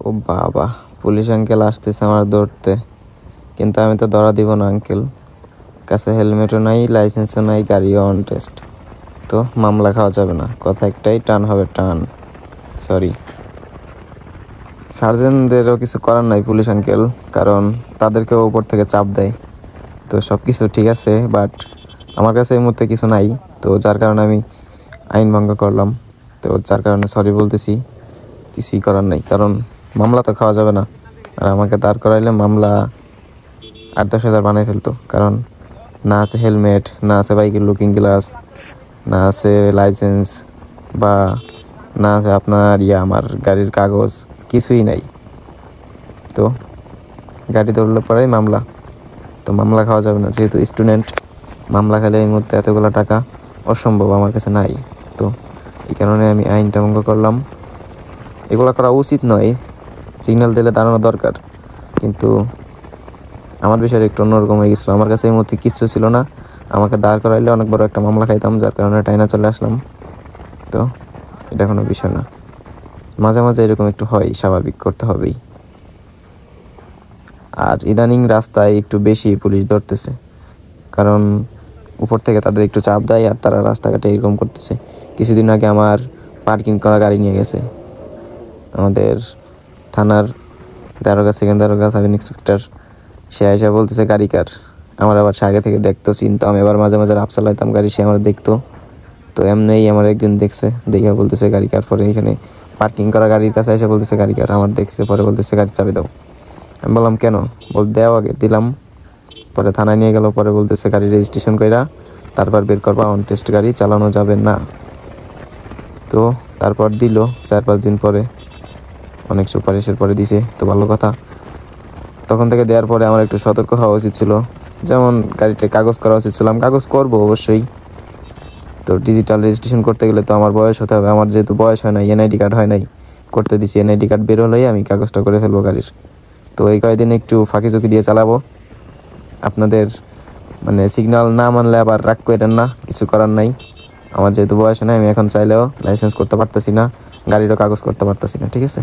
ও বাবা, police uncle আসতেছে আমার ধরতে, কিন্তু আমি তো ধরা দিব না। আঙ্কেল কাছে হেলমেটও নাই, লাইসেন্সও নাই, গাড়িও অন টেস্ট, তো মামলা খাওয়া যাবে না। কথা একটাই, টান হবে টান। সরি, সার্জেনদেরও কিছু করার নাই পুলিশ আঙ্কেল, কারণ তাদেরকেও উপর থেকে চাপ দেয়। তো সব কিছু ঠিক আছে, বাট আমার কাছে এই মুহূর্তে কিছু নাই, তো যার কারণে আমি আইন ভঙ্গ করলাম। তো যার কারণে সরি বলতেছি, কিছুই করার নাই, কারণ মামলা তো খাওয়া যাবে না। আর আমাকে দাঁড় করাইলে মামলা 8-10 হাজার বানাই ফেলতো, কারণ না আছে হেলমেট, না আছে বাইকের লুকিং গ্লাস, না আছে লাইসেন্স, বা না আছে আপনার আমার গাড়ির কাগজ, কিছুই নাই। তো গাড়ি ধরলে পরেই মামলা, তো মামলা খাওয়া যাবে না। যেহেতু স্টুডেন্ট, মামলা খেলে এই মুহূর্তে এতগুলো টাকা অসম্ভব আমার কাছে নাই। তো এই কারণে আমি আইনটা ভঙ্গ করলাম। এগুলো করা উচিত নয়, সিগন্যাল দিলে দাঁড়ানো দরকার, কিন্তু আমার বিষয়টা একটু অন্যরকম হয়ে গেছিলো। আমার কাছে এই মুহূর্তে কিচ্ছু ছিল না, আমাকে দাঁড় করাইলে অনেক বড় একটা মামলা খাইতাম, যার কারণে টাইনা চলে আসলাম। তো এটা কোনো বিষয় না, মাঝে মাঝে এরকম একটু হয়, স্বাভাবিক, করতে হবেই। আর ইদানিং রাস্তায় একটু বেশি পুলিশ ধরতেছে, কারণ উপর থেকে তাদের একটু চাপ দেয়, আর তারা রাস্তাঘাটে এরকম করতেছে। কিছুদিন আগে আমার পার্কিং করা গাড়ি নিয়ে গেছে আমাদের থানার দারোগা, সেকেন্ড দারোগা, সাব ইন্সপেক্টর। সে এসে বলতেছে গাড়ি কার। আমার আবার সে আগে থেকে দেখতো, চিনতো। আমি আবার মাঝে মাঝে রাফ চালাইতাম গাড়ি, সে আমার দেখতো। তো এমনিই আমার একদিন দেখছে, দেখে বলতেছে গাড়ি কার। পরে এখানে পার্কিং করা গাড়ির কাছে এসে বলতেছে গাড়ি কার। আমার দেখছে, পরে বলতেছে গাড়ির চাবি দাও। আমি বললাম কেন? বল দেও আগে। দিলাম, পরে থানায় নিয়ে গেল। পরে বলতেছে গাড়ি রেজিস্ট্রেশন কইরা তারপর বের করবা, অন টেস্ট গাড়ি চালানো যাবে না। তো তারপর দিল 4-5 দিন পরে, অনেক সুপারিশের পরে দিছে, তো ভালো কথা। তখন থেকে দেওয়ার পরে আমার একটু সতর্ক হওয়া উচিত ছিল, যেমন গাড়িটা কাগজ করা উচিত ছিল। আমি কাগজ করবো অবশ্যই, তো ডিজিটাল রেজিস্ট্রেশন করতে গেলে তো আমার বয়স হতে হবে। আমার যেহেতু বয়স হয় নাই, এনআইডি কার্ড হয় নাই, করতে দিছি। এনআইডি কার্ড বের হলেই আমি কাগজটা করে ফেলবো গাড়ির। তো এই কয়েকদিন একটু ফাঁকি ঝুঁকি দিয়ে চালাবো। আপনাদের সিগন্যাল না মানলে আবার রাগ করেন না, কিছু করার নাই। আমার যেহেতু বয়স নাই, আমি এখন চাইলেও লাইসেন্স করতে পারতেছি না, গাড়িরও কাগজ করতে পারতেছি না। ঠিক আছে,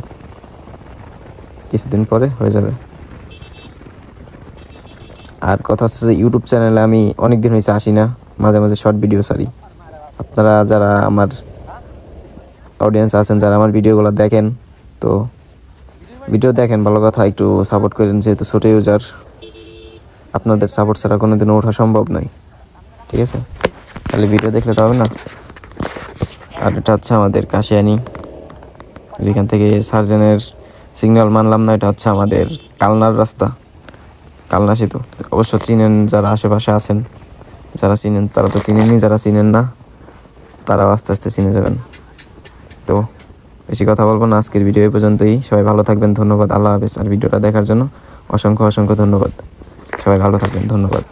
কিছুদিন পরে হয়ে যাবে। আর কথা হচ্ছে যে ইউটিউব চ্যানেলে আমি অনেক দিন হয়েছে আসি না, মাঝে মাঝে শর্ট ভিডিও ছাড়ি। আপনারা যারা আমার অডিয়েন্স আছেন, যারা আমার ভিডিওগুলো দেখেন, তো ভিডিও দেখেন, ভালো কথা, একটু সাপোর্ট করেন। যেহেতু ছোটো ইউজার, আপনাদের সাপোর্ট ছাড়া কোনোদিনও ওঠা সম্ভব নয়। ঠিক আছে, তাহলে ভিডিও দেখলে তো হবে না। আর এটা হচ্ছে আমাদের কাশিয়ানি, যেখান থেকে সার্জেনের সিগন্যাল মানলাম না। এটা হচ্ছে আমাদের কালনার রাস্তা, কালনা সেতু। অবশ্য চিনেন যারা আশেপাশে আছেন, যারা চিনেন তারা তো চিনেনই, যারা চিনেন না তারাও আস্তে আস্তে চিনে যাবেন। তো বেশি কথা বলবো না, আজকের ভিডিও এই পর্যন্তই। সবাই ভালো থাকবেন, ধন্যবাদ, আল্লাহ হাফেজ। আর ভিডিওটা দেখার জন্য অসংখ্য অসংখ্য ধন্যবাদ। সবাই ভালো থাকবেন, ধন্যবাদ।